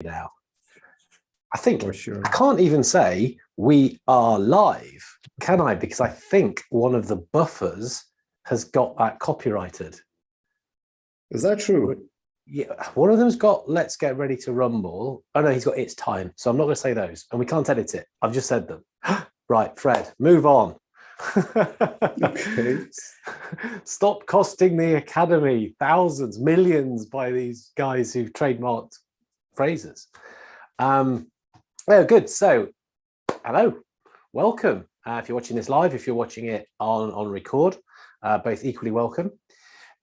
now. I think For sure. I can't even say we are live, can I? Because I think one of the buffers has got that copyrighted. Is that true? Yeah, one of them's got "Let's get ready to rumble." Oh no, he's got "It's time." So I'm not going to say those, and we can't edit it. I've just said them. Right, Fred, move on. Okay. Stop costing the Academy thousands, millions by these guys who've trademarked phrases. Oh, good. So, hello, welcome. If you're watching this live, if you're watching it on record, both equally welcome.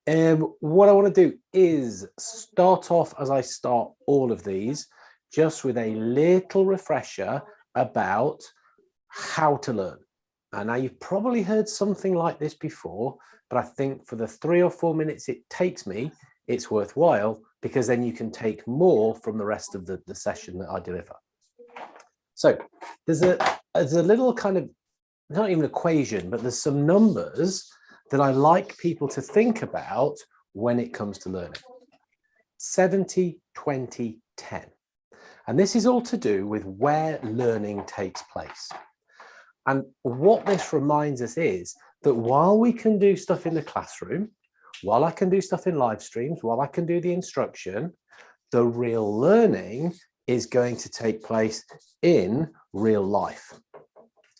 What I want to do is start off, as I start all of these, just with a little refresher about how to learn. Now, you've probably heard something like this before, but I think for the 3 or 4 minutes it takes me, it's worthwhile, because then you can take more from the rest of the session that I deliver. So there's a little kind of, not even equation, but there's some numbers that I like people to think about when it comes to learning. 70, 20, 10. And this is all to do with where learning takes place. And what this reminds us is that while we can do stuff in the classroom, while I can do stuff in live streams, while I can do the instruction, the real learning is going to take place in real life.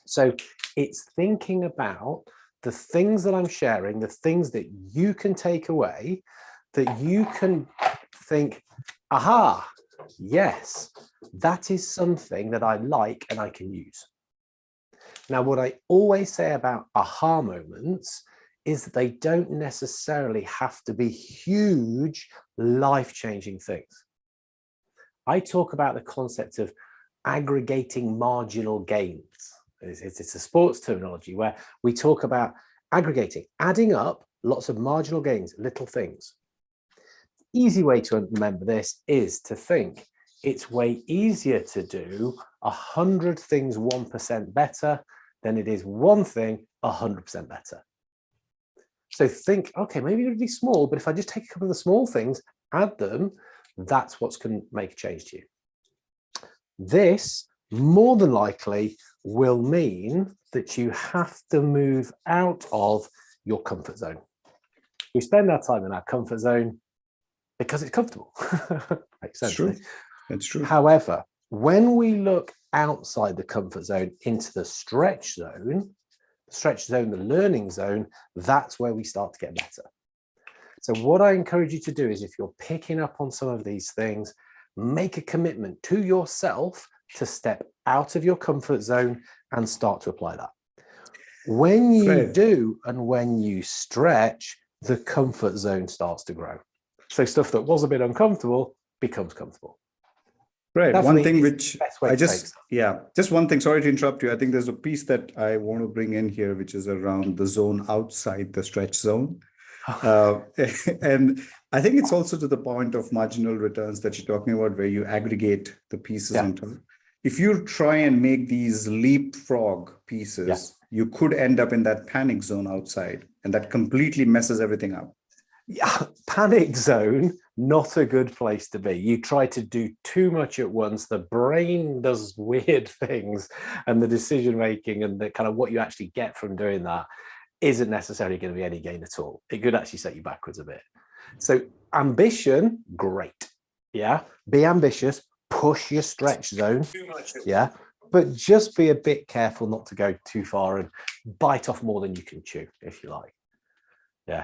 So it's thinking about the things that I'm sharing, the things that you can take away, that you can think, aha, yes, that is something that I like and I can use. Now, what I always say about aha moments is that they don't necessarily have to be huge, life-changing things. I talk about the concept of aggregating marginal gains. It's a sports terminology where we talk about aggregating, adding up lots of marginal gains, little things. Easy way to remember this is to think it's way easier to do 100 things 1% better than it is one thing 100% better. So think, okay, maybe it'll be small, but if I just take a couple of the small things, add them, that's what's going to make a change to you. This more than likely will mean that you have to move out of your comfort zone. We spend our time in our comfort zone because it's comfortable. Makes sense. It's true. It's true. However, when we look outside the comfort zone into the stretch zone, the learning zone, that's where we start to get better. So what I encourage you to do is, if you're picking up on some of these things, make a commitment to yourself to step out of your comfort zone and start to apply that. When you do and when you stretch, the comfort zone starts to grow. So stuff that was a bit uncomfortable becomes comfortable. Right. Definitely one thing which I just one thing, sorry to interrupt you. I think there's a piece that I want to bring in here, which is around the zone outside the stretch zone. And I think it's also to the point of marginal returns that you're talking about, where you aggregate the pieces on top. If you try and make these leapfrog pieces, you could end up in that panic zone outside, and that completely messes everything up. Yeah, panic zone, not a good place to be. You try to do too much at once, the brain does weird things, and the decision making and the kind of what you actually get from doing that isn't necessarily going to be any gain at all. It could actually set you backwards a bit. So ambition, great. Yeah, be ambitious, push your stretch zone. Yeah, but just be a bit careful not to go too far and bite off more than you can chew, if you like. Yeah.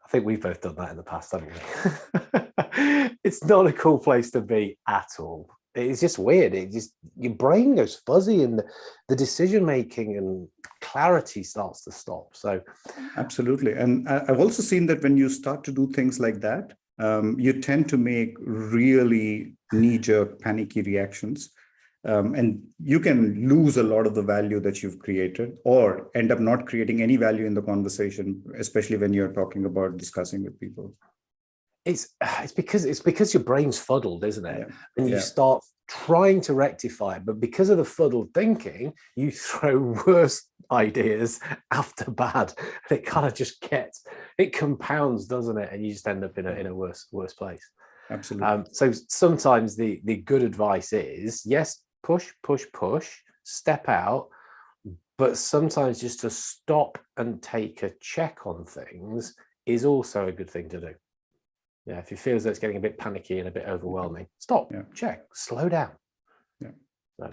I think we've both done that in the past, haven't we? It's not a cool place to be at all. It's just weird. It just, your brain goes fuzzy and the decision making and clarity starts to stop. So absolutely. And I've also seen that when you start to do things like that, you tend to make really knee-jerk, panicky reactions. And you can lose a lot of the value that you've created, or end up not creating any value in the conversation, especially when you're talking about discussing with people. It's because your brain's fuddled, isn't it? Yeah. And you start trying to rectify it, but because of the fuddled thinking, you throw worse ideas after bad, and it kind of just it compounds, doesn't it? And you just end up in a worse place. Absolutely. So sometimes the good advice is, yes, push, step out, but sometimes just to stop and take a check on things is also a good thing to do. Yeah, if you feel as though it's getting a bit panicky and a bit overwhelming, stop, check, slow down. Yeah. So,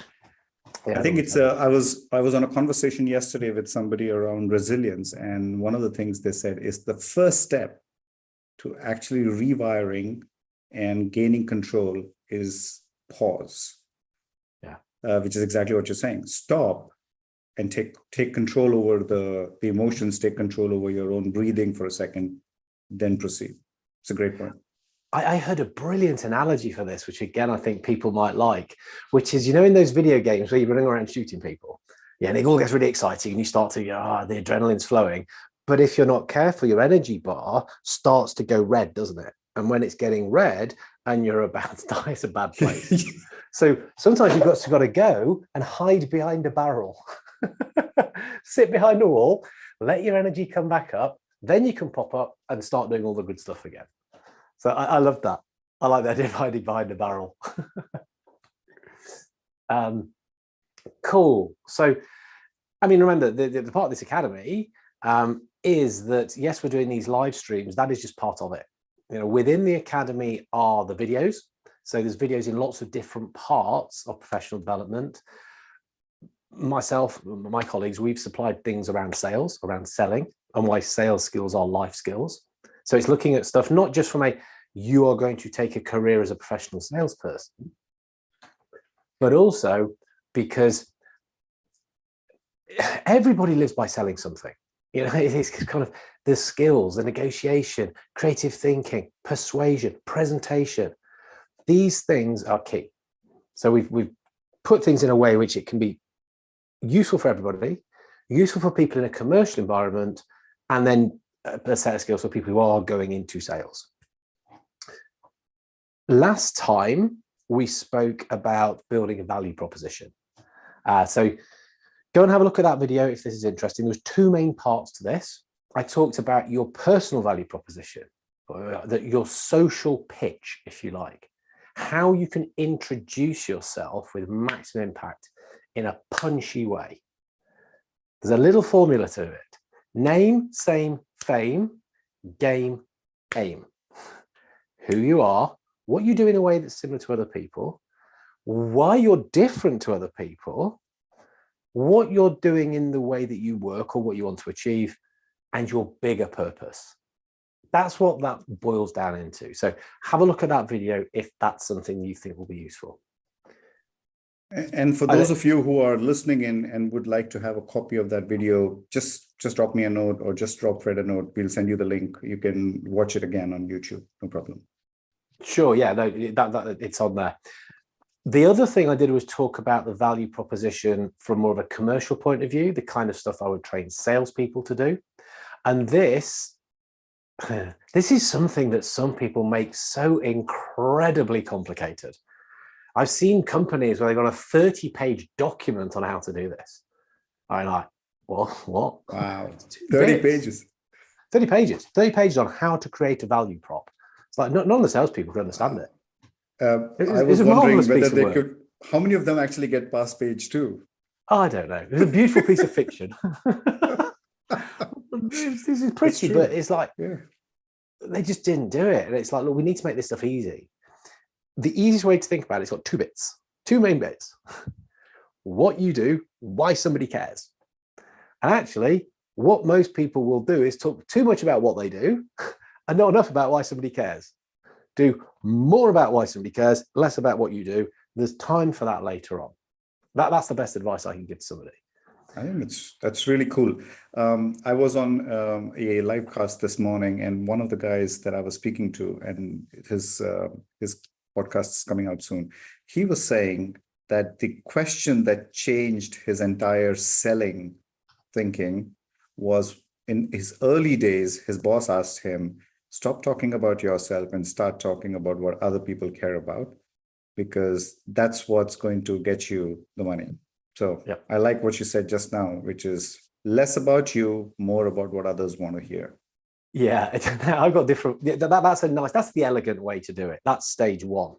I think it's I was on a conversation yesterday with somebody around resilience, and one of the things they said is the first step to actually rewiring and gaining control is pause. Yeah. Which is exactly what you're saying. Stop and take control over the emotions, take control over your own breathing for a second, then proceed. It's a great point. I heard a brilliant analogy for this, which again, I think people might like, which is, in those video games where you're running around shooting people, and it all gets really exciting and you start to, the adrenaline's flowing. But if you're not careful, your energy bar starts to go red, doesn't it? And when it's getting red and you're about to die, it's a bad place. So sometimes you've got to go and hide behind a barrel, sit behind a wall, let your energy come back up, then you can pop up and start doing all the good stuff again. So I love that. I like that, hiding behind a barrel. Cool. So, remember, the part of this academy is that, yes, we're doing these live streams. That is just part of it. Within the academy are the videos. So there's videos in lots of different parts of professional development. Myself, my colleagues, we've supplied things around sales, around selling, and why sales skills are life skills. So it's looking at stuff, not just from you are going to take a career as a professional salesperson, but also because everybody lives by selling something. It's kind of the skills, the negotiation, creative thinking, persuasion, presentation. These things are key. So we've put things in a way which it can be useful for everybody, useful for people in a commercial environment, and then a set of skills for people who are going into sales. Last time we spoke about building a value proposition. So go and have a look at that video if this is interesting. There's two main parts to this. I talked about your personal value proposition, your social pitch, if you like, how you can introduce yourself with maximum impact in a punchy way. There's a little formula to it. Name, same, fame, game, aim. Who you are, what you do in a way that's similar to other people, why you're different to other people, what you're doing in the way that you work or what you want to achieve, and your bigger purpose. That's what that boils down into. So have a look at that video if that's something you think will be useful. And for those of you who are listening in and would like to have a copy of that video, just drop me a note or just drop Fred a note. We'll send you the link. You can watch it again on YouTube. No problem. Sure. Yeah, no, that it's on there. The other thing I did was talk about the value proposition from more of a commercial point of view, the kind of stuff I would train salespeople to do. And this is something that some people make so incredibly complicated. I've seen companies where they've got a 30-page document on how to do this. I'm like, well, what? Wow. 30 pages. 30 pages. 30 pages on how to create a value prop. It's like none of the salespeople can understand it. I was wondering whether they could, how many of them actually get past page 2? Oh, I don't know. It's a beautiful piece of fiction. This is pretty, but it's like, they just didn't do it. And it's like, look, we need to make this stuff easy. The easiest way to think about it, it's got 2 bits, 2 main bits. What you do, why somebody cares. And actually, what most people will do is talk too much about what they do and not enough about why somebody cares. Do more about why somebody cares, less about what you do. There's time for that later on. That's the best advice I can give to somebody. I think that's really cool. I was on a live cast this morning, and one of the guys that I was speaking to, and his podcast is coming out soon, he was saying that the question that changed his entire selling thinking was in his early days, his boss asked him, stop talking about yourself and start talking about what other people care about, because that's what's going to get you the money. So I like what you said just now, which is less about you, more about what others want to hear. Yeah, I've got different. That's that's the elegant way to do it. That's stage one.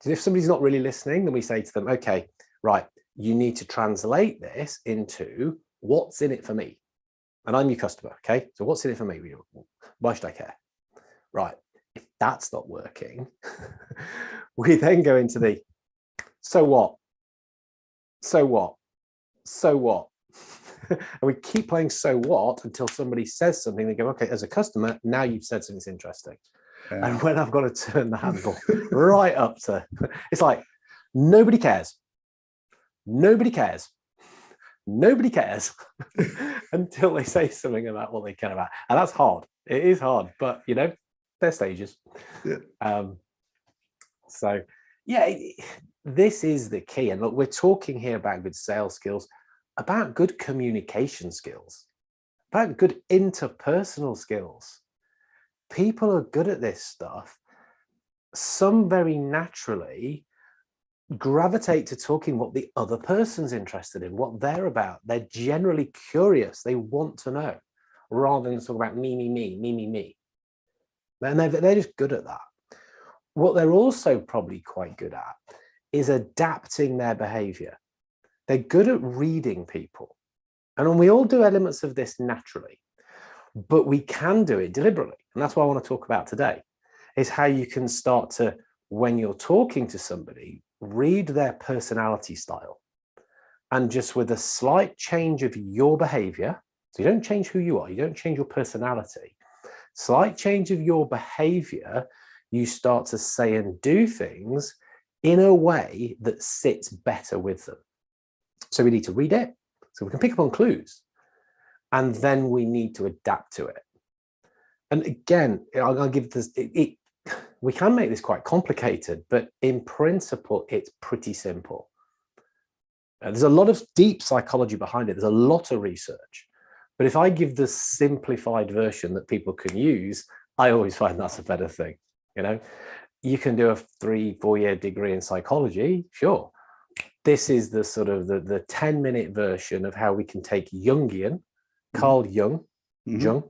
If somebody's not really listening, then we say to them, okay, right, you need to translate this into what's in it for me. And I'm your customer, okay? So what's in it for me? Why should I care? Right, if that's not working, we then go into the, so what? So what? So what? And we keep playing so what until somebody says something. They go, okay, as a customer, now you've said something that's interesting. And when I've got to turn the handle right up to, it's like, nobody cares. Nobody cares. Nobody cares until they say something about what they care about. And that's hard. It is hard, but you know, they're stages. Yeah. So yeah, this is the key. And look, we're talking here about good sales skills, about good communication skills, about good interpersonal skills. People are good at this stuff. Some very naturally gravitate to talking what the other person's interested in, what they're about. They're generally curious. They want to know, rather than talk about me, me, me, me, me, me. And they're just good at that. What they're also probably quite good at is adapting their behavior. They're good at reading people. And we all do elements of this naturally, but we can do it deliberately. And that's what I want to talk about today, is how you can start to, when you're talking to somebody, read their personality style. And just with a slight change of your behavior, so you don't change who you are, you don't change your personality, slight change of your behavior, you start to say and do things in a way that sits better with them. So we need to read it, so we can pick up on clues, and then we need to adapt to it. And again, I'll give this, we can make this quite complicated, but in principle, it's pretty simple. There's a lot of deep psychology behind it. There's a lot of research. But if I give the simplified version that people can use, I always find that's a better thing. You know, you can do a 3-4 year degree in psychology, sure. This is the sort of the 10-minute version of how we can take Jungian, Carl Jung, Jung,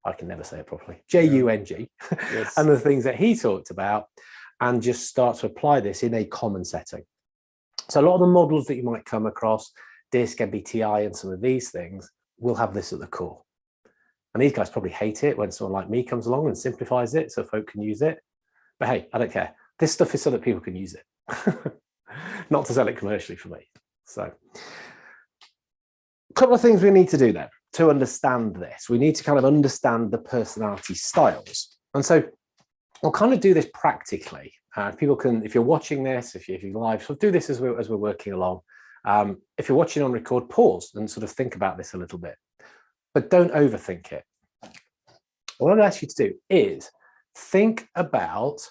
I can never say it properly, Jung, yes. And the things that he talked about, and just start to apply this in a common setting. So a lot of the models that you might come across, DISC, MBTI, and some of these things will have this at the core. And these guys probably hate it when someone like me comes along and simplifies it so folk can use it. But hey, I don't care. This stuff is so that people can use it, not to sell it commercially for me. So a couple of things we need to do then to understand this. We need to kind of understand the personality styles. And so I'll kind of do this practically. People can, if you're watching this, if you're live, so do this as we're working along. If you're watching on record, pause and sort of think about this a little bit, but don't overthink it. What I'd ask you to do is think about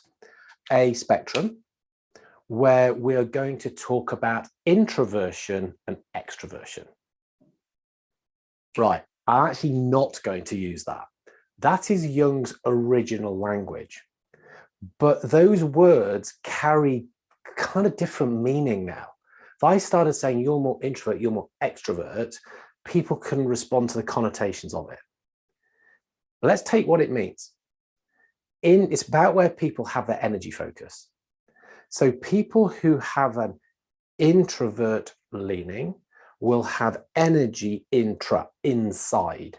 a spectrum where we're going to talk about introversion and extroversion. Right, I'm actually not going to use that. That is Jung's original language. But those words carry kind of different meaning now. If I started saying you're more introvert, you're more extrovert, people can respond to the connotations of it. But let's take what it means. It's about where people have their energy focus. So people who have an introvert leaning will have energy inside.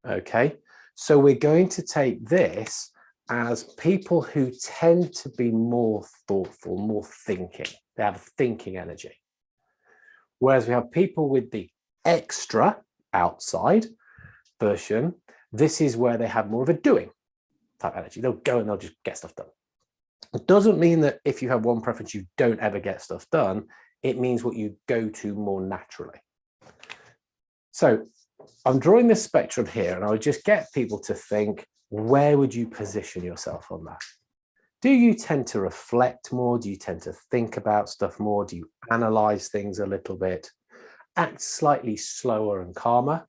Okay, so we're going to take this as people who tend to be more thoughtful, more thinking. They have thinking energy. Whereas we have people with the extra outside version, this is where they have more of a doing type energy. They'll go and they'll just get stuff done. It doesn't mean that if you have one preference, you don't ever get stuff done. It means what you go to more naturally. So I'm drawing this spectrum here, and I would just get people to think, where would you position yourself on that? Do you tend to reflect more? Do you tend to think about stuff more? Do you analyze things a little bit, act slightly slower and calmer?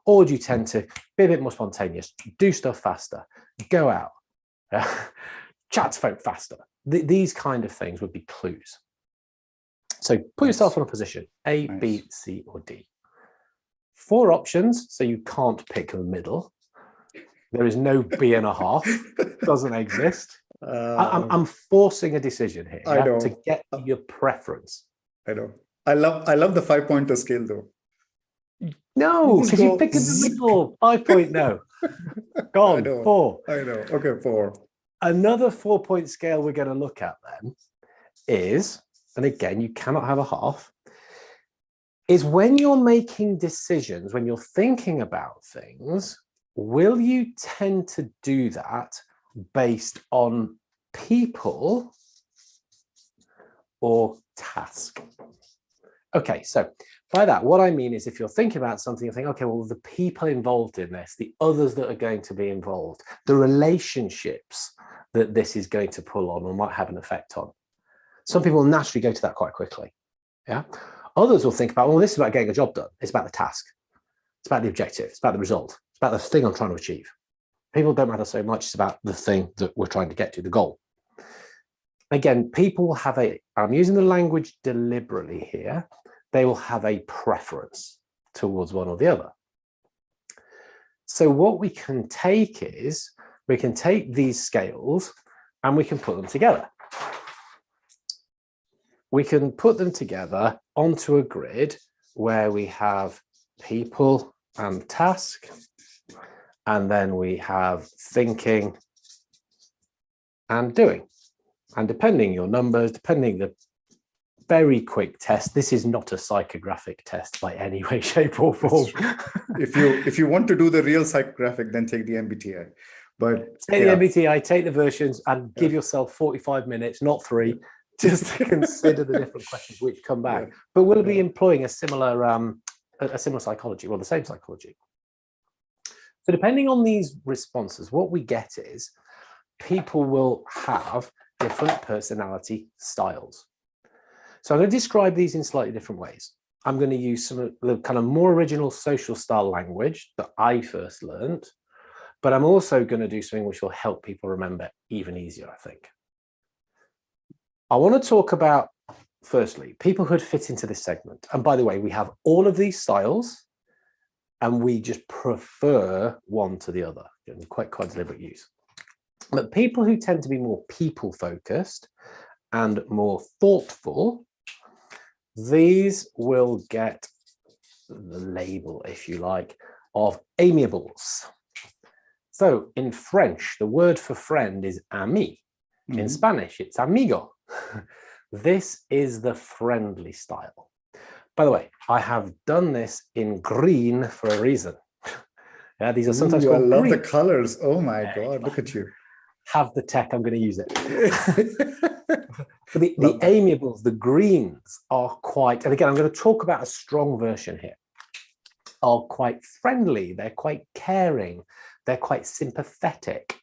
Or do you tend to be a bit more spontaneous, do stuff faster, go out, chat to folk faster? These kind of things would be clues. So put yourself in a position, A, B, C, or D. 4 options, so you can't pick the middle. There is no B and a half, doesn't exist. I'm forcing a decision here, I know. to get your preference. I know. I love the 5-pointer scale though. No, because you pick in the middle. 5 point no. Gone. 4. I know. Okay, 4. Another 4-point scale we're going to look at then is, and again, you cannot have a half, is when you're making decisions, when you're thinking about things, will you tend to do that based on people or task? Okay, so by that, what I mean is if you're thinking about something, you think, okay, well, the people involved in this, the others that are going to be involved, the relationships that this is going to pull on or might have an effect on. Some people naturally go to that quite quickly. Yeah. Others will think about, well, this is about getting a job done. It's about the task. It's about the objective. It's about the result. It's about the thing I'm trying to achieve. People don't matter so much. It's about the thing that we're trying to get to, the goal. Again, people will have I'm using the language deliberately here. They will have a preference towards one or the other. So what we can take is, we can take these scales and we can put them together. We can put them together onto a grid where we have people and task, and then we have thinking and doing. And depending your numbers, depending the very quick test, this is not a psychographic test by any way, shape or form. If you want to do the real psychographic, then take the MBTI. But take the MBTI, take the versions, and give yourself 45 minutes, not 3, just to consider the different questions which come back. But we'll be employing a similar psychology, well, the same psychology. So depending on these responses, what we get is people will have different personality styles. So I'm going to describe these in slightly different ways. I'm going to use some of the kind of more original social style language that I first learned, but I'm also going to do something which will help people remember even easier, I think. I want to talk about, firstly, people who would fit into this segment. And by the way, we have all of these styles and we just prefer one to the other. Quite deliberate use. But people who tend to be more people focused and more thoughtful, these will get the label, if you like, of amiables. So in French, the word for friend is ami. In Spanish, it's amigo. This is the friendly style. By the way, I have done this in green for a reason. Yeah, these are sometimes called I love green. the colors. Oh my God, look at you. Have the tech, I'm going to use it. But the amiables, the greens are quite, and again, I'm going to talk about a strong version here, are quite friendly. They're quite caring. They're quite sympathetic.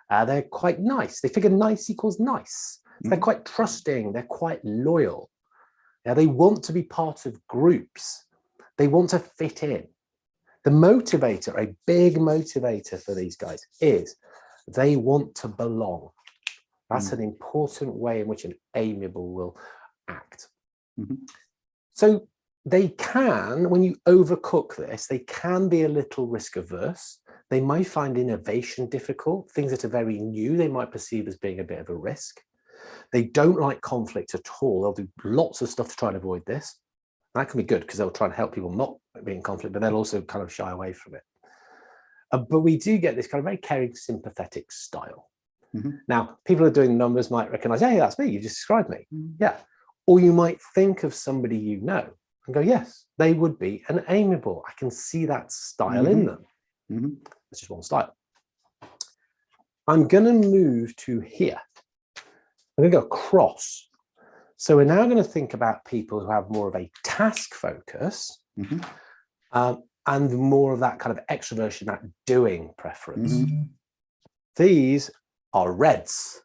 They're quite nice. They figure nice equals nice. They're quite trusting. They're quite loyal. Yeah, they want to be part of groups. They want to fit in. The motivator, a big motivator for these guys is they want to belong. That's an important way in which an amiable will act. So they can, when you overcook this, they can be a little risk averse. They might find innovation difficult. Things that are very new, they might perceive as being a bit of a risk. They don't like conflict at all. They'll do lots of stuff to try and avoid this. That can be good because they'll try and help people not be in conflict, but they'll also kind of shy away from it. But we do get this kind of very caring, sympathetic style. Now, people who are doing numbers might recognize, hey, that's me. You just described me. Yeah. Or you might think of somebody you know and go, yes, they would be an amiable. I can see that style in them. It's just one style. I'm going to move to here. I'm going to go across. So we're now going to think about people who have more of a task focus and more of that kind of extroversion, that doing preference. These are reds.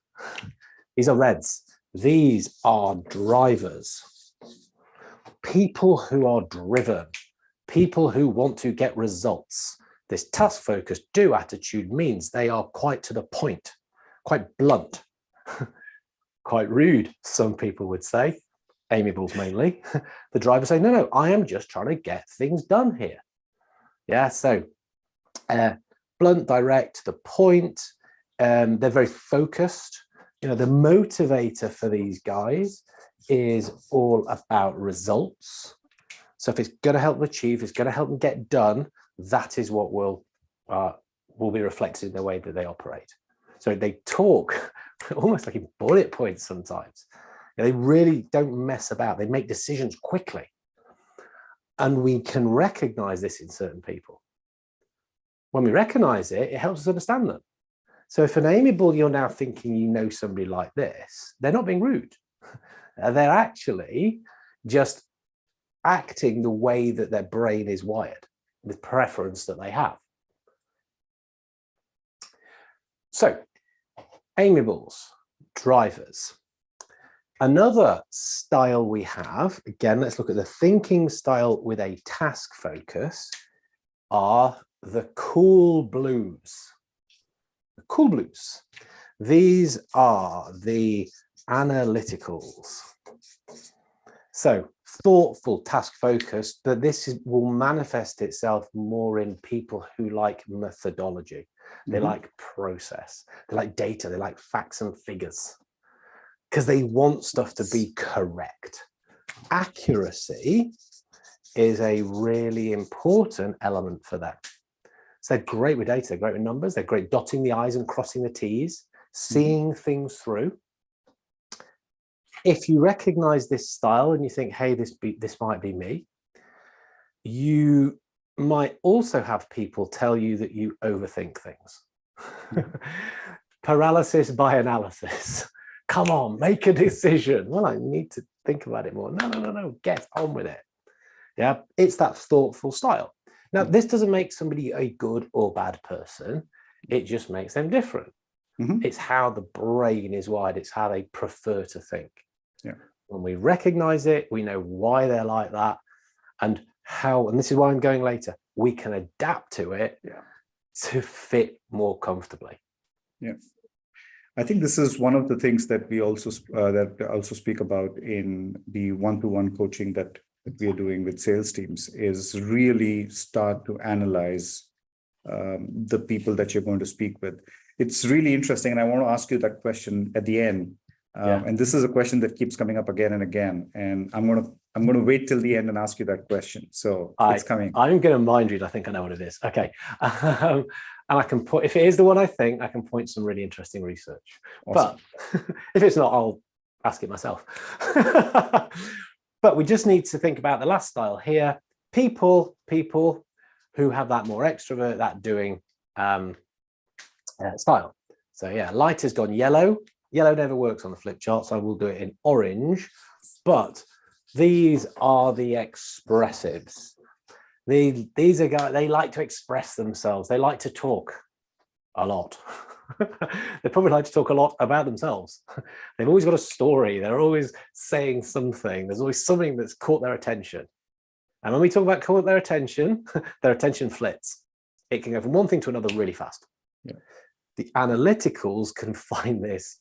These are reds. These are drivers. People who are driven. People who want to get results. This task-focused do attitude means they are quite to the point, quite blunt, quite rude, some people would say, amiables mainly. The drivers say, no, I am just trying to get things done here. Yeah, so blunt, direct, to the point. They're very focused. The motivator for these guys is all about results. So if it's going to help them achieve, it's going to help them get done, that is what will be reflected in the way that they operate. So they talk almost like in bullet points sometimes. They really don't mess about. They make decisions quickly. And we can recognize this in certain people. When we recognize it, it helps us understand them. So if an amiable, you're now thinking you know somebody like this, they're not being rude. They're actually just acting the way that their brain is wired, the preference that they have. So, amiables, drivers. Another style we have, again, let's look at the thinking style with a task focus, are the cool blues. The cool blues. These are the analyticals. So thoughtful, task focused, but this will manifest itself more in people who like methodology. They like process, they like data, they like facts and figures, because they want stuff to be correct. Accuracy is a really important element for them. So they're great with data, they're great with numbers, they're great dotting the I's and crossing the T's, seeing things through. If you recognize this style and you think, hey, this might be me, you might also have people tell you that you overthink things. Paralysis by analysis. Come on, make a decision. Well, I need to think about it more. No, get on with it. Yeah, it's that thoughtful style. Now, this doesn't make somebody a good or bad person. It just makes them different. It's how the brain is wired. It's how they prefer to think. Yeah. When we recognize it, we know why they're like that, and how, and this is why I'm going later, we can adapt to it to fit more comfortably. Yeah. I think this is one of the things that we also speak about in the one-to-one coaching that we are doing with sales teams, is really start to analyze the people that you're going to speak with. It's really interesting, and I want to ask you that question at the end. And this is a question that keeps coming up again and again. And I'm going to wait till the end and ask you that question. So it's coming. I'm going to mind read. I think I know what it is. Okay. And I can put, if it is the one I think, I can point some really interesting research. Awesome. But if it's not, I'll ask it myself. But we just need to think about the last style here. People who have that more extrovert, that doing style. So yeah, light has gone yellow. Yellow never works on the flip chart, so I will do it in orange. But these are the expressives. These are guys, they like to express themselves. They like to talk a lot. They probably like to talk a lot about themselves. They've always got a story. They're always saying something. There's always something that's caught their attention. And when we talk about caught their attention flits. It can go from one thing to another really fast. Yeah. The analyticals can find this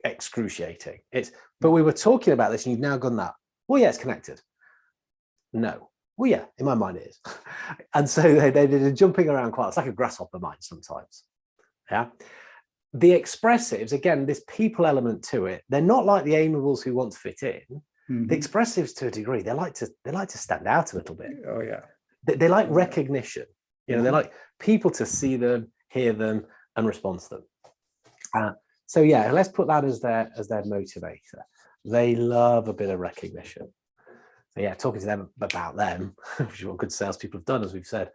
excruciating. But we were talking about this and you've now gone that. Well, yeah, it's connected. No. Well, yeah, in my mind it is. And so they're jumping around quite. It's like a grasshopper mind sometimes. Yeah. The expressives, again, this people element to it, they're not like the amiables who want to fit in. The expressives, to a degree, they like to stand out a little bit. Oh yeah. They like recognition. You know, they like people to see them, hear them, and respond to them. So yeah, let's put that as their motivator. They love a bit of recognition. So yeah, talking to them about them, which is what good salespeople have done, as we've said,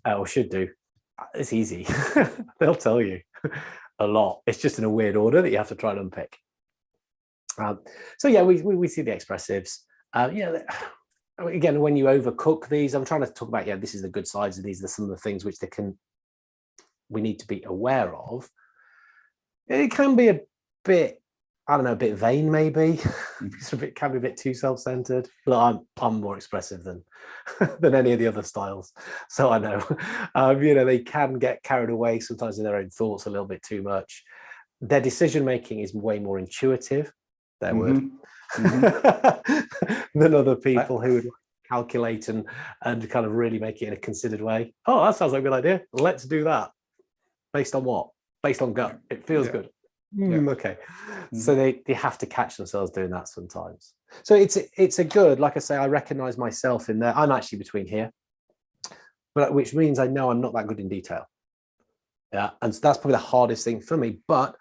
or should do. It's easy. They'll tell you a lot. It's just in a weird order that you have to try and unpick. So yeah, we see the expressives. Again, when you overcook these, I'm trying to talk about, this is the good sides of these. There's some of the things which we need to be aware of. It can be a bit, I don't know, a bit vain maybe. It can be a bit too self-centered. But I'm more expressive than any of the other styles, so I know. They can get carried away sometimes in their own thoughts a little bit too much. Their decision making is way more intuitive. Their word. Than other people who would. calculate and kind of really make it in a considered way. Oh, that sounds like a good idea. Let's do that. Based on what? Based on gut. It feels good. Okay. So they have to catch themselves doing that sometimes. So it's a good, like I say, I recognize myself in there. I'm actually between here, but which means I know I'm not that good in detail. Yeah. And so that's probably the hardest thing for me, but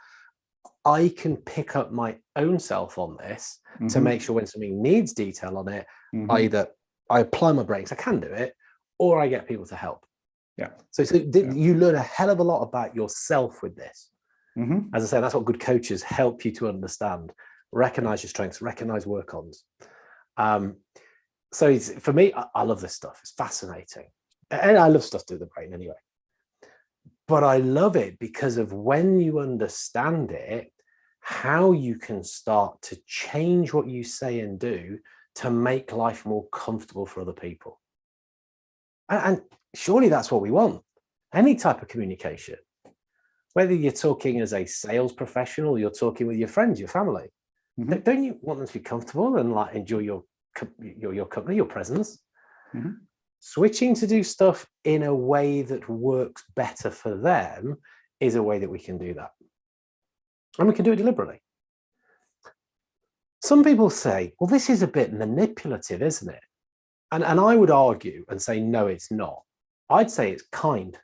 I can pick up my own self on this to make sure when something needs detail on it, either I apply my brains, I can do it, or I get people to help. Yeah. So you learn a hell of a lot about yourself with this. As I say, that's what good coaches help you to understand. Recognize your strengths, recognize work-ons. So for me, I love this stuff. It's fascinating. And I love stuff to do with the brain anyway. But I love it because of when you understand it, how you can start to change what you say and do to make life more comfortable for other people. And surely that's what we want. Any type of communication, whether you're talking as a sales professional, you're talking with your friends, your family, don't you want them to be comfortable and like enjoy your company, your presence? Switching to do stuff in a way that works better for them is a way that we can do that. And we can do it deliberately. Some people say, well, this is a bit manipulative, isn't it? And I would argue and say, no, it's not. I'd say it's kind.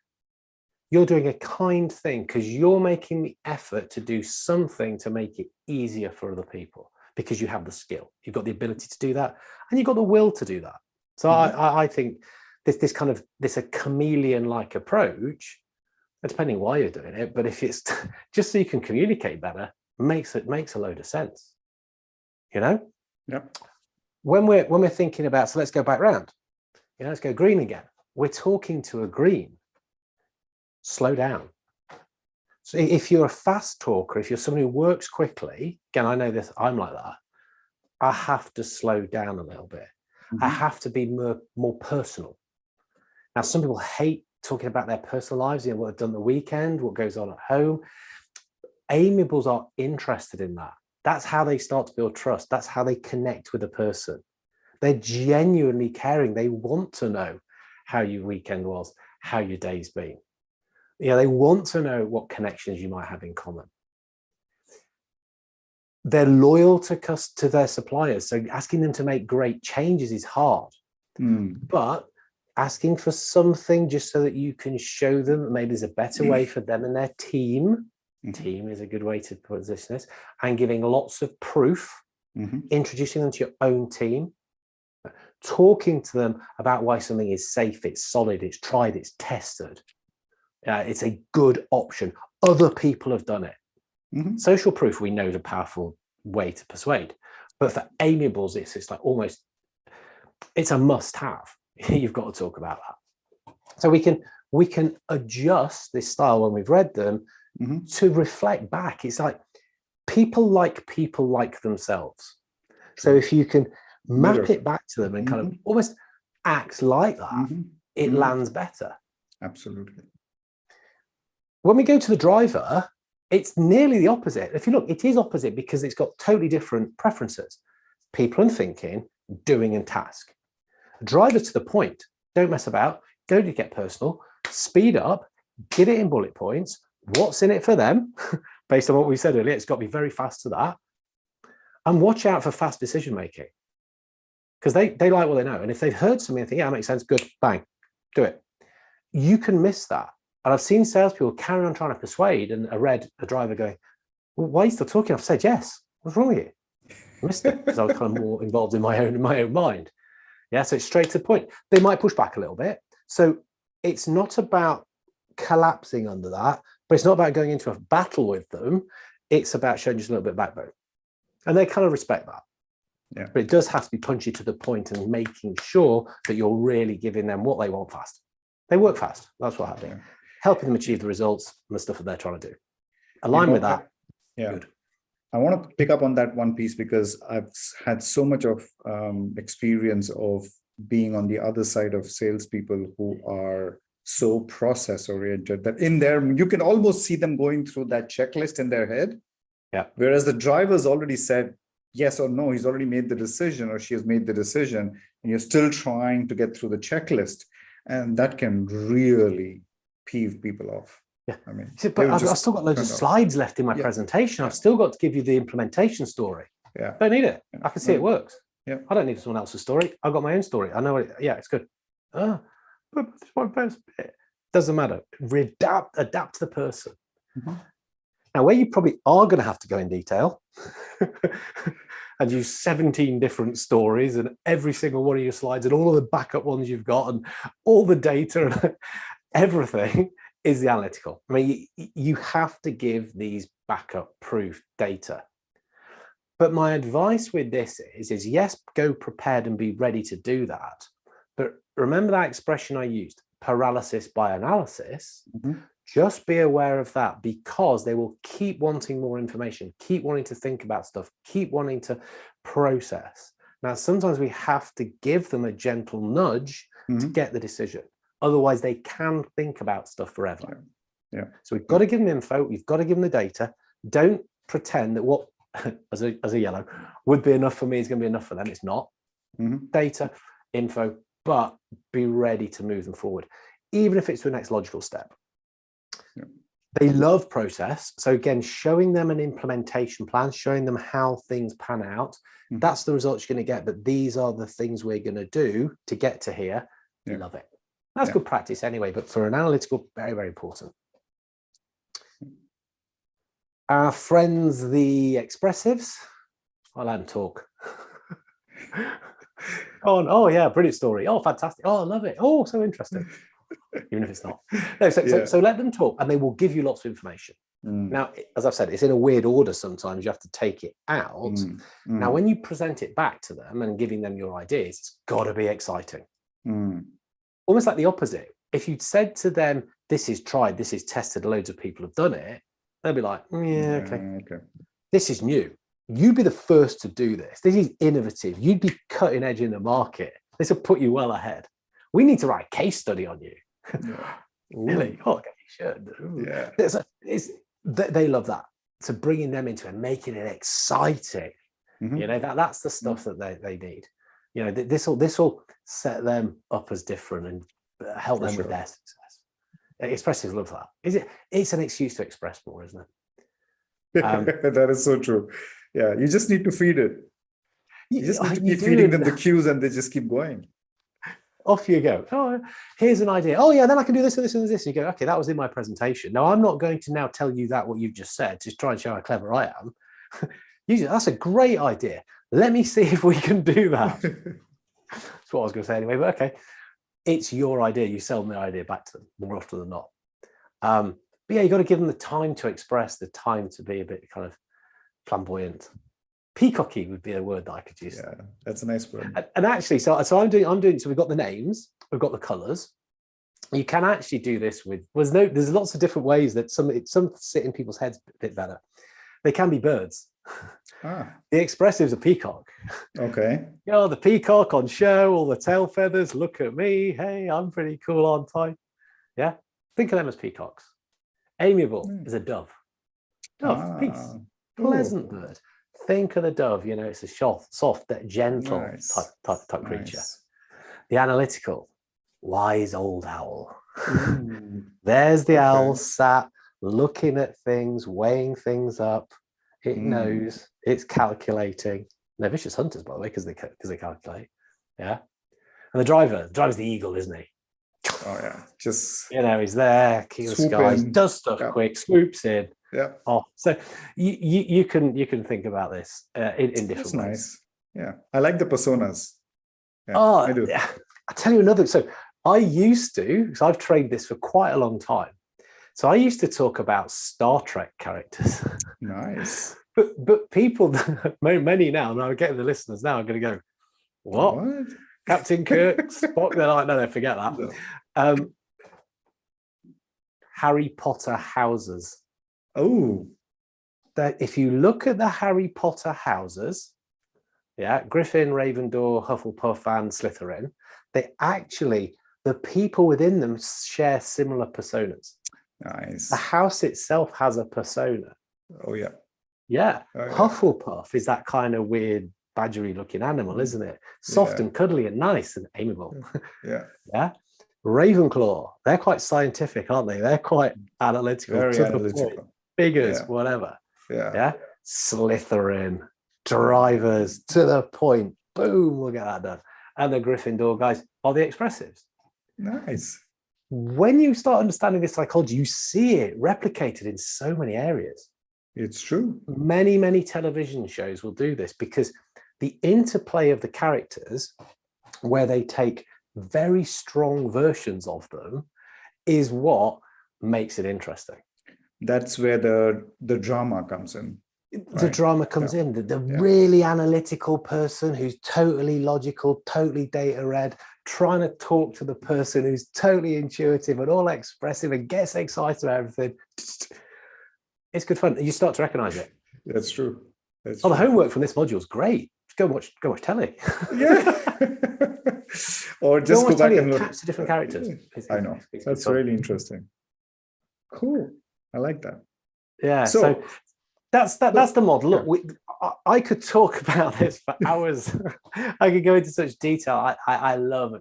You're doing a kind thing because you're making the effort to do something to make it easier for other people because you have the skill. You've got the ability to do that and you've got the will to do that. So I think this a chameleon-like approach, depending why you're doing it, but if it's just so you can communicate better, makes a load of sense. You know? Yep. When we're thinking about, so let's go back round. You know, let's go green again. We're talking to a green. Slow down. So if you're a fast talker, if you're somebody who works quickly, again, I know this, I'm like that. I have to slow down a little bit. I have to be more personal. Now, some people hate talking about their personal lives, you know, what they've done the weekend, what goes on at home. Amiables are interested in that. That's how they start to build trust. That's how they connect with a person. They're genuinely caring. They want to know how your weekend was, how your day's been. You know, they want to know what connections you might have in common. They're loyal to their suppliers. So asking them to make great changes is hard. But asking for something just so that you can show them that maybe there's a better way for them and their team. Team is a good way to position this. And giving lots of proof, introducing them to your own team, talking to them about why something is safe, it's solid, it's tried, it's tested. It's a good option. Other people have done it. Social proof, we know, is a powerful way to persuade. But for amiables, it's like almost, it's a must-have. You've got to talk about that. So we can adjust this style when we've read them to reflect back. It's like people like themselves. So if you can map it back to them and kind of almost act like that, it lands better. Absolutely. When we go to the driver, it's nearly the opposite. If you look, it is opposite because it's got totally different preferences. People and thinking, doing and task. Drivers to the point, don't mess about, don't get personal, speed up, get it in bullet points, what's in it for them, based on what we said earlier, it's got to be very fast to that. And watch out for fast decision making. Because they like what they know. And if they've heard something and think, yeah, that makes sense, good, bang, do it. You can miss that. And I've seen salespeople carry on trying to persuade and a driver going, well, why are you still talking? I've said yes. What's wrong with you? I missed it because I was kind of more involved in my own mind. Yeah, so it's straight to the point. They might push back a little bit. So it's not about collapsing under that, but it's not about going into a battle with them. It's about showing just a little bit of backbone. And they kind of respect that. Yeah. But it does have to be punchy to the point and making sure that you're really giving them what they want fast. They work fast. That's what happens. Yeah. Helping them achieve the results and the stuff that they're trying to do. Align with that. Yeah. Good. I want to pick up on that one piece because I've had so much of experience of being on the other side of salespeople who are so process oriented that in there, you can almost see them going through that checklist in their head. Yeah. Whereas the driver's already said, yes or no. He's already made the decision, or she has made the decision, and you're still trying to get through the checklist. And that can really peeve people off. Yeah. I mean, but I've still got loads of slides left in my presentation. I've still got to give you the implementation story. Yeah. Don't need it. I can see it works. Yeah. I don't need someone else's story. I've got my own story. I know it. Yeah, it's good. But that's my best bit. Doesn't matter. Adapt to the person. Mm-hmm. Now, where you probably are going to have to go in detail and use 17 different stories and every single one of your slides and all of the backup ones you've got and all the data and everything is the analytical. I mean, you have to give these backup proof data. But my advice with this is yes, go prepared and be ready to do that. But remember that expression I used, paralysis by analysis. Mm-hmm. Just be aware of that, because they will keep wanting more information, keep wanting to think about stuff, keep wanting to process. Now, sometimes we have to give them a gentle nudge to get the decision. Otherwise, they can think about stuff forever. Yeah. So we've got to give them info. We've got to give them the data. Don't pretend that what, as a yellow, would be enough for me is going to be enough for them. It's not. Data, info, but be ready to move them forward, even if it's the next logical step. Yeah. They love process. So again, showing them an implementation plan, showing them how things pan out, that's the results you're going to get. But these are the things we're going to do to get to here. Yeah. Love it. That's good practice anyway, but for an analytical, very, very important. Our friends, the expressives, I'll let them talk. Oh yeah, brilliant story. Oh, fantastic. Oh, I love it. Oh, so interesting. Even if it's not. No, so let them talk, and they will give you lots of information. Now, as I've said, it's in a weird order sometimes. You have to take it out. Now, when you present it back to them and giving them your ideas, it's got to be exciting. Almost like the opposite. If you'd said to them, this is tried, this is tested, loads of people have done it, they'll be like, yeah, okay. This is new. You'd be the first to do this. This is innovative. You'd be cutting edge in the market. This will put you well ahead. We need to write a case study on you. Really? Oh, okay, you should. They love that. So bringing them into it, making it exciting. You know, that's the stuff that they need. You know, this will set them up as different and help them with their success. Expressives love that. It's an excuse to express more, isn't it? That is so true. Yeah, you just need to feed it. You just need to keep feeding them the cues, and they just keep going. Off you go. Oh, here's an idea. Oh yeah, then I can do this and this and this. You go, okay, that was in my presentation. Now I'm not going to now tell you that what you've just said to try and show how clever I am. That's a great idea. Let me see if we can do that. That's what I was going to say anyway, but okay. It's your idea. You sell the idea back to them more often than not. But yeah, you got to give them the time to express, the time to be a bit kind of flamboyant. Peacocky would be a word that I could use. Yeah, that's a nice word. And actually, so I'm doing. So we've got the names, we've got the colours. You can actually do this with. There's lots of different ways that some sit in people's heads a bit better. They can be birds. The expressive's a peacock. Okay. You know, the peacock on show, all the tail feathers. Look at me. Hey, I'm pretty cool, aren't I? Yeah. Think of them as peacocks. Amiable is a dove. Dove, peace, pleasant bird. Think of the dove. You know, it's a soft, gentle type creature. The analytical, wise old owl. There's the owl sat looking at things, weighing things up. It knows, it's calculating. They're vicious hunters, by the way, because they calculate. Yeah. And the driver's the eagle, isn't he? Oh yeah, just he's there, key the skies, does stuff quick, swoops in. Yeah. Oh, so you can think about this in different ways. Nice. Yeah, I like the personas. Yeah, I do. I'll tell you another. So I used to, because I've trained this for quite a long time. So I used to talk about Star Trek characters. Nice. But people, many now, and I'm getting the listeners now, are going to go, what? Captain Kirk, Spock? They're like, no, forget that. No. Harry Potter houses. Oh. That if you look at the Harry Potter houses, Griffin, Ravenclaw, Hufflepuff, and Slytherin, the people within them share similar personas. Nice. The house itself has a persona. Oh yeah. Yeah. Oh, yeah. Hufflepuff is that kind of weird badgery looking animal, isn't it? Soft Yeah. and cuddly and nice and amiable. Yeah. Yeah. Ravenclaw, they're quite scientific, aren't they? They're quite analytical, Very to the point, analytical. figures, Yeah. whatever. Yeah. Yeah. Slytherin, drivers, to the point. Boom, we'll get that done. And the Gryffindor guys are the expressives. Nice. When you start understanding this psychology, you see it replicated in so many areas. It's true. Many, many television shows will do this because the interplay of the characters, where they take very strong versions of them, is what makes it interesting. That's where the drama comes in. The Right. drama comes Yeah. in. The Yeah. really analytical person who's totally logical, totally data read, trying to talk to the person who's totally intuitive and all expressive and gets excited about everything. It's good fun. You start to recognize it. That's true. That's Oh, the true. homework from this module is great. Just go watch telly. Yeah. Or just go back and look. Catch the different characters. I know. That's fun. really interesting. Cool. I like that. Yeah. So that's the model. Look, I could talk about this for hours. I could go into such detail. I love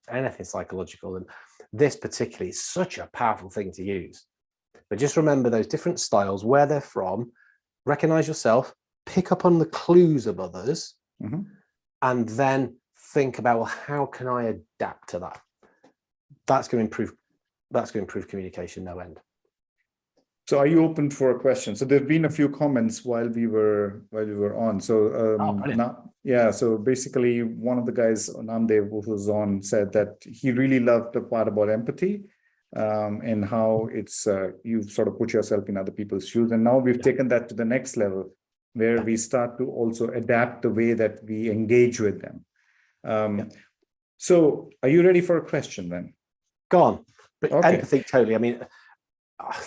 anything psychological, and this particularly is such a powerful thing to use. But just remember those different styles, where they're from, recognize yourself, pick up on the clues of others, and then think about, well, how can I adapt to that? That's going to improve communication no end. So are you open for a question? So there've been a few comments while we were on. So so basically one of the guys, Namdev, who was on, said that he really loved the part about empathy, and how it's you sort of put yourself in other people's shoes. And now we've taken that to the next level, where we start to also adapt the way that we engage with them. So are you ready for a question then? Go on. But Okay. Empathy, totally. I mean,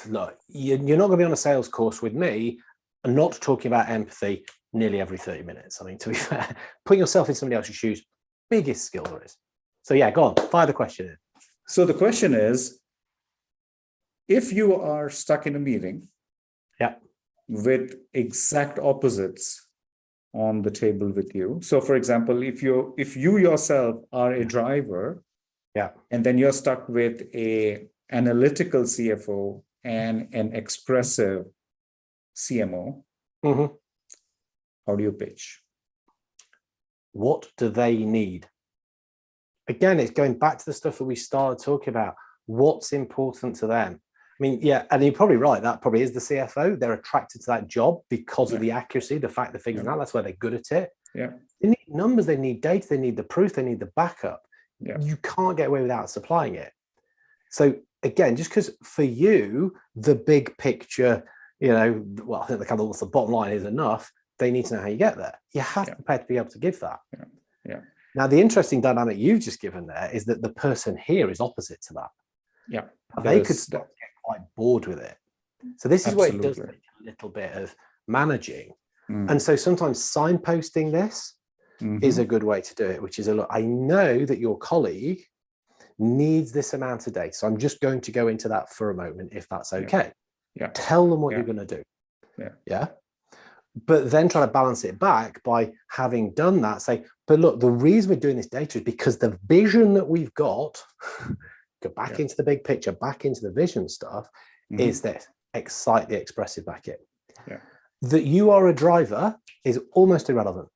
look, you're not going to be on a sales course with me and not talking about empathy nearly every 30 minutes. I mean, to be fair, putting yourself in somebody else's shoes, biggest skill there is. So yeah, go on, fire the question in. So the question is, if you are stuck in a meeting with exact opposites on the table with you. So for example, if you yourself are a driver, and then you're stuck with a analytical CFO and an expressive CMO, how do you pitch? What do they need? Again, it's going back to the stuff that we started talking about. What's important to them? I mean, yeah, and you're probably right. That probably is the CFO. They're attracted to that job because of the accuracy, the fact they're figuring out. That's why they're good at it. Yeah. They need numbers, they need data, they need the proof, they need the backup. Yeah. You can't get away without supplying it. So again, just because for you, the big picture, well, I think the kind of what's the bottom line is enough, they need to know how you get there. You have to prepare to be able to give that. Yeah. Now, the interesting dynamic you've just given there is that the person here is opposite to that. Yeah. They could start to get quite bored with it. So this is where it does take a little bit of managing. And so sometimes signposting this is a good way to do it, which is look, I know that your colleague needs this amount of data. So I'm just going to go into that for a moment, if that's okay. Yeah. Tell them what you're going to do. Yeah. But then try to balance it back by having done that, say, but look, the reason we're doing this data is because the vision that we've got, go back into the big picture, back into the vision stuff, is this, excite the expressive back in. That you are a driver is almost irrelevant.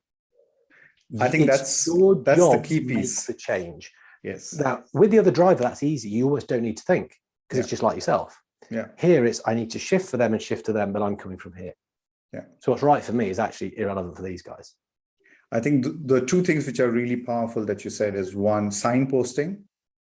I think that's the key piece. The change. Yes. Now, with the other driver, that's easy. You almost don't need to think because it's just like yourself. Yeah. Here it's, I need to shift for them and shift to them, but I'm coming from here. Yeah. So what's right for me is actually irrelevant for these guys. I think the two things which are really powerful that you said is one, signposting.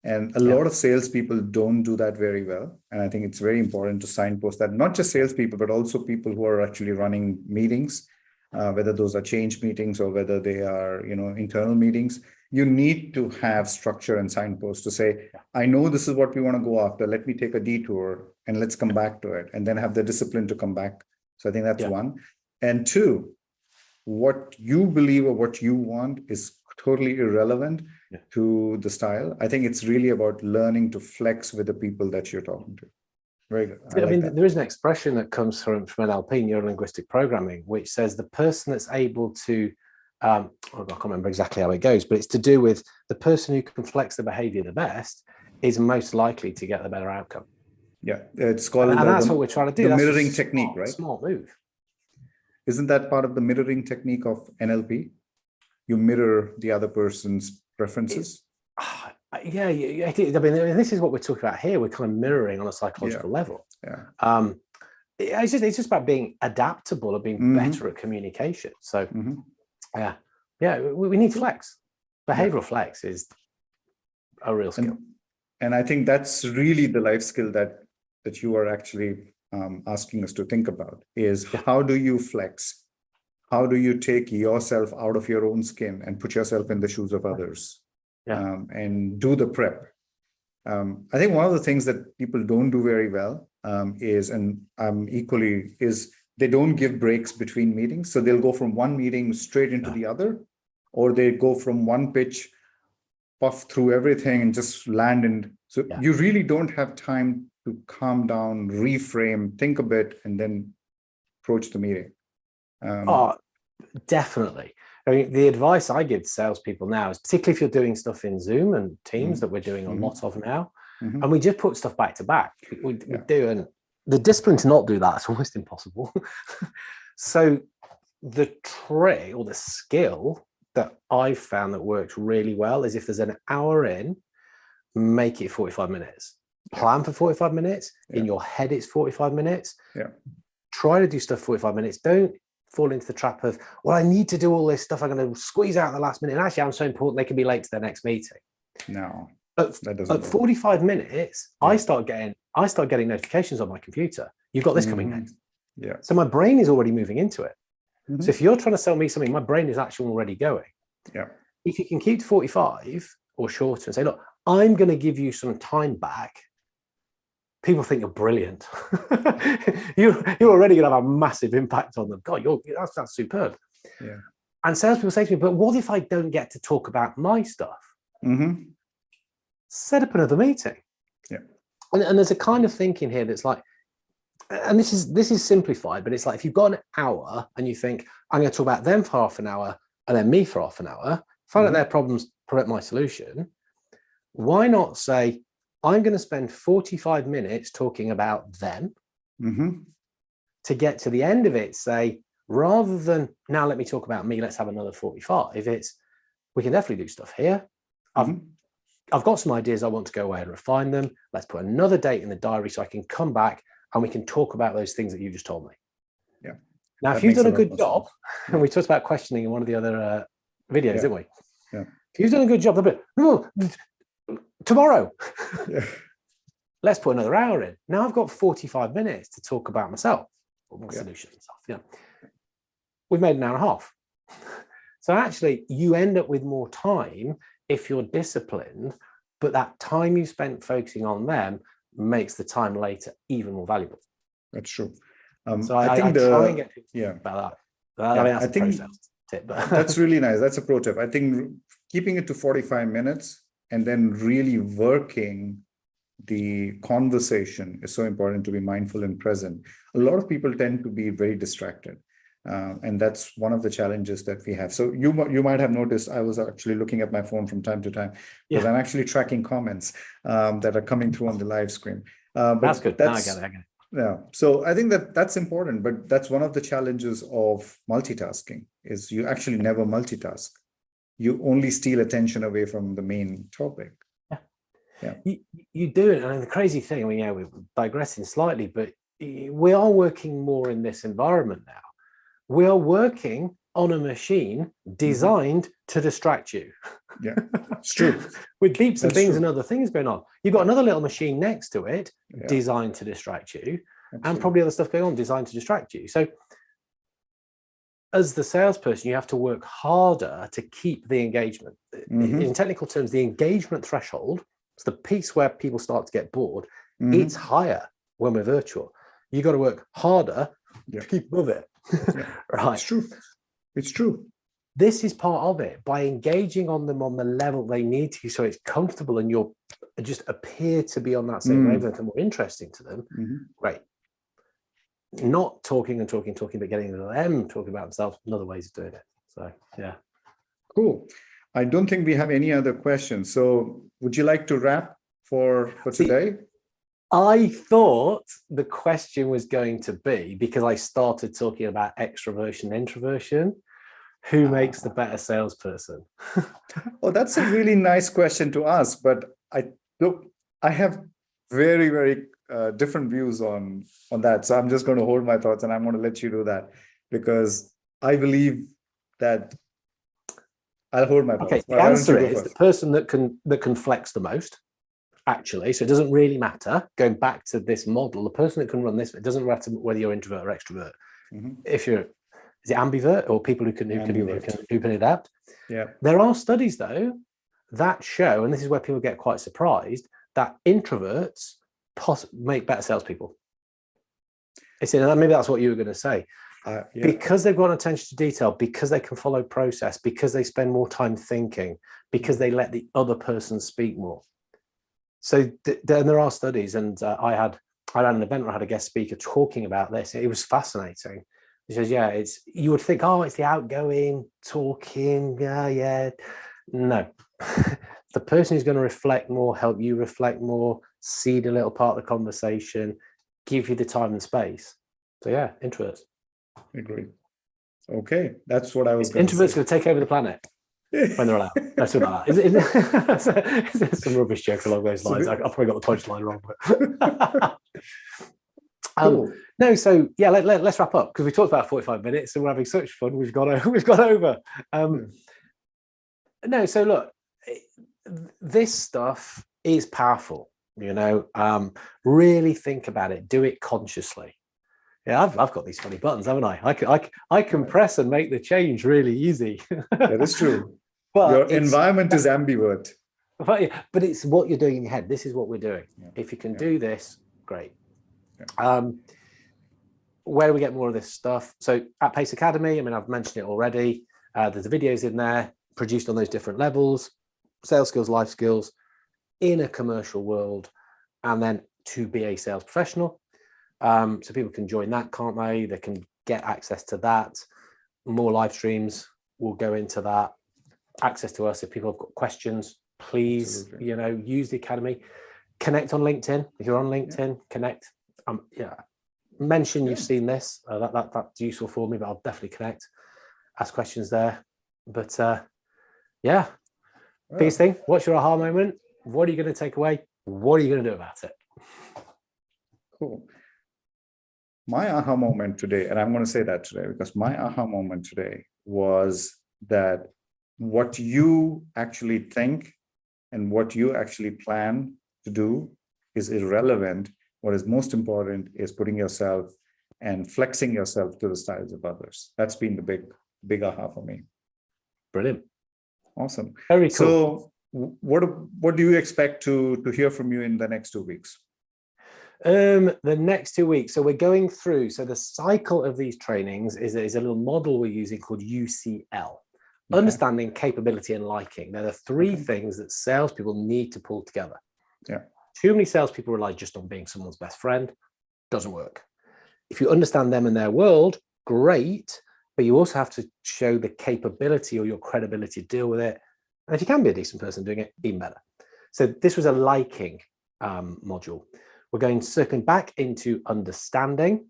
And a lot of salespeople don't do that very well. And I think it's very important to signpost that, not just salespeople, but also people who are actually running meetings, whether those are change meetings or whether they are, internal meetings. You need to have structure and signpost to say, I know this is what we want to go after. Let me take a detour and let's come back to it, and then have the discipline to come back. So I think that's one. And two, what you believe or what you want is totally irrelevant to the style. I think it's really about learning to flex with the people that you're talking to. Very good. I mean, there is an expression that comes from NLP, neuro-linguistic programming, which says the person that's able to, I can't remember exactly how it goes, but it's to do with the person who can flex the behavior the best is most likely to get the better outcome. Yeah, it's called, and that's what we're trying to do. The that's mirroring technique, right? Smart move. Isn't that part of the mirroring technique of NLP? You mirror the other person's preferences. Yeah, I mean, this is what we're talking about here. We're kind of mirroring on a psychological level. Yeah. It's just about being adaptable and being better at communication. So, we need flex. Behavioral flex is a real skill. And I think that's really the life skill that you are actually asking us to think about is how do you flex? How do you take yourself out of your own skin and put yourself in the shoes of others? And do the prep. I think one of the things that people don't do very well is they don't give breaks between meetings. So they'll go from one meeting straight into the other, or they go from one pitch, puff through everything and just land in. So you really don't have time to calm down, reframe, think a bit, and then approach the meeting. Definitely. I mean, the advice I give to salespeople now is, particularly if you're doing stuff in Zoom and Teams that we're doing a lot of now, and we just put stuff back to back. We do, and the discipline to not do that is almost impossible. So the trick or the skill that I've found that works really well is if there's an hour in, make it 45 minutes. Plan for 45 minutes. In your head, it's 45 minutes. Try to do stuff 45 minutes. Don't fall into the trap of, well, I need to do all this stuff. I'm going to squeeze out the last minute. And actually, I'm so important, they can be late to their next meeting. No, at 45 minutes, I start getting notifications on my computer. You've got this coming next. So my brain is already moving into it. So if you're trying to sell me something, my brain is actually already going. If you can keep to 45 or shorter and say, look, I'm going to give you some time back, people think you're brilliant. You're already going to have a massive impact on them. God, that's superb. And salespeople say to me, but what if I don't get to talk about my stuff? Set up another meeting. And there's a kind of thinking here that's like, and this is simplified, but it's like if you've got an hour and you think, I'm going to talk about them for half an hour and then me for half an hour, find out their problems, prevent my solution. Why not say, I'm going to spend 45 minutes talking about them to get to the end of it, say, rather than now let me talk about me, let's have another 45. It's, we can definitely do stuff here. I've got some ideas I want to go away and refine them. Let's put another date in the diary so I can come back and we can talk about those things that you just told me. Now, if you've done a good job, and we talked about questioning in one of the other videos, didn't we? If you've done a good job, they'll be, no, tomorrow. Let's put another hour in. Now I've got 45 minutes to talk about myself or my solution and stuff. We've made an hour and a half. So actually, you end up with more time if you're disciplined, but that time you spent focusing on them makes the time later even more valuable. That's true. So I think try and get people about that. I mean, that's a pro-sales tip. But that's really nice. That's a pro tip. I think keeping it to 45 minutes and then really working the conversation is so important, to be mindful and present. A lot of people tend to be very distracted. And that's one of the challenges that we have. So you might have noticed I was actually looking at my phone from time to time because I'm actually tracking comments that are coming through on the live screen. But that's good. I get it. Yeah. So I think that's important, but that's one of the challenges of multitasking is you actually never multitask. You only steal attention away from the main topic. You do it. And the crazy thing, I mean, we're digressing slightly, but we are working more in this environment now. We are working on a machine designed to distract you. It's true. With beeps and bings and other things going on. You've got another little machine next to it designed to distract you, and probably other stuff going on designed to distract you. So as the salesperson, you have to work harder to keep the engagement. In technical terms, the engagement threshold, it's the piece where people start to get bored, it's higher when we're virtual. You got to work harder to keep above it. Right. It's true. this is part of it. By engaging on them on the level they need to, so it's comfortable and you're just appear to be on that same wavelength and more interesting to them. Great. Not talking, but getting them talking about themselves, another ways of doing it. So yeah. Cool. I don't think we have any other questions. So would you like to wrap for today? I thought the question was going to be, because I started talking about extroversion and introversion, who makes the better salesperson? Oh, that's a really nice question to ask, but I have very, very different views on that. So I'm just going to hold my thoughts and I'm going to let you do that, because I believe that I'll hold my thoughts. Okay, the answer is the person that can flex the most, actually. So it doesn't really matter. Going back to this model, the person that can run this, it doesn't matter whether you're introvert or extrovert. If you're, is it ambivert, or people who can adapt? Yeah. There are studies though that show, and this is where people get quite surprised, that introverts make better salespeople. Maybe that's what you were going to say. Yeah. Because they've got attention to detail, because they can follow process, because they spend more time thinking, because they let the other person speak more. So there are studies, and I had an event where I had a guest speaker talking about this. It was fascinating. He says, yeah, you would think, oh, it's the outgoing, talking, yeah. No. The person who's going to reflect more, help you reflect more, seed a little part of the conversation, give you the time and space. So yeah, introverts. Agree. Okay, that's what I was going to say. Introverts going to take over the planet when they're allowed. That's about that. Is there some rubbish joke along those lines? I probably got the punchline wrong. But cool. No, so yeah, let's wrap up, because we talked about 45 minutes and we're having such fun. We've got over. No, so look, this stuff is powerful. Really think about it. Do it consciously. Yeah, I've got these funny buttons, haven't I? I can press and make the change really easy. That is true. But your environment is ambivert. But it's what you're doing in your head. This is what we're doing. Yeah. If you can do this, great. Yeah. Where do we get more of this stuff? So AtPace Academy, I've mentioned it already. There's the videos in there produced on those different levels, sales skills, life skills in a commercial world, and then to be a sales professional. So people can join that, can't they? They can get access to that. More live streams will go into that. Access to us. If people have got questions, please, use the Academy. Connect on LinkedIn. If you're on LinkedIn, connect. Mention you've seen this. That's useful for me, but I'll definitely connect. Ask questions there. But biggest thing, what's your aha moment? What are you going to take away? What are you going to do about it? Cool. My aha moment today, and I'm going to say that today, because my aha moment today was that what you actually think and what you actually plan to do is irrelevant. What is most important is putting yourself and flexing yourself to the styles of others. That's been the big aha for me. Brilliant. Awesome. Very cool. So what do you expect to hear from you in the next 2 weeks? The next 2 weeks. So we're going through. So the cycle of these trainings is a little model we're using called UCL. Okay. Understanding, capability, and liking. They're the three things that salespeople need to pull together. Yeah. Too many salespeople rely just on being someone's best friend. Doesn't work. If you understand them and their world, great. But you also have to show the capability or your credibility to deal with it. And if you can be a decent person doing it, even better. So this was a liking module. We're going circling back into understanding.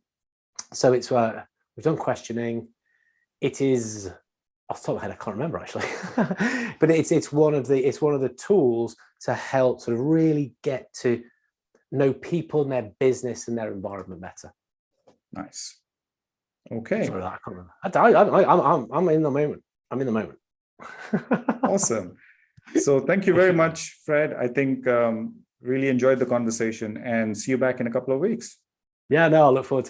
So it's we've done questioning. It is off the top of my head, I can't remember actually, but it's one of the tools to help sort of really get to know people and their business and their environment better. Nice. Okay. Sorry, I can't remember. I'm in the moment. I'm in the moment. Awesome. So thank you very much, Fred. I think really enjoyed the conversation, and see you back in a couple of weeks. Yeah, no, I look forward to it.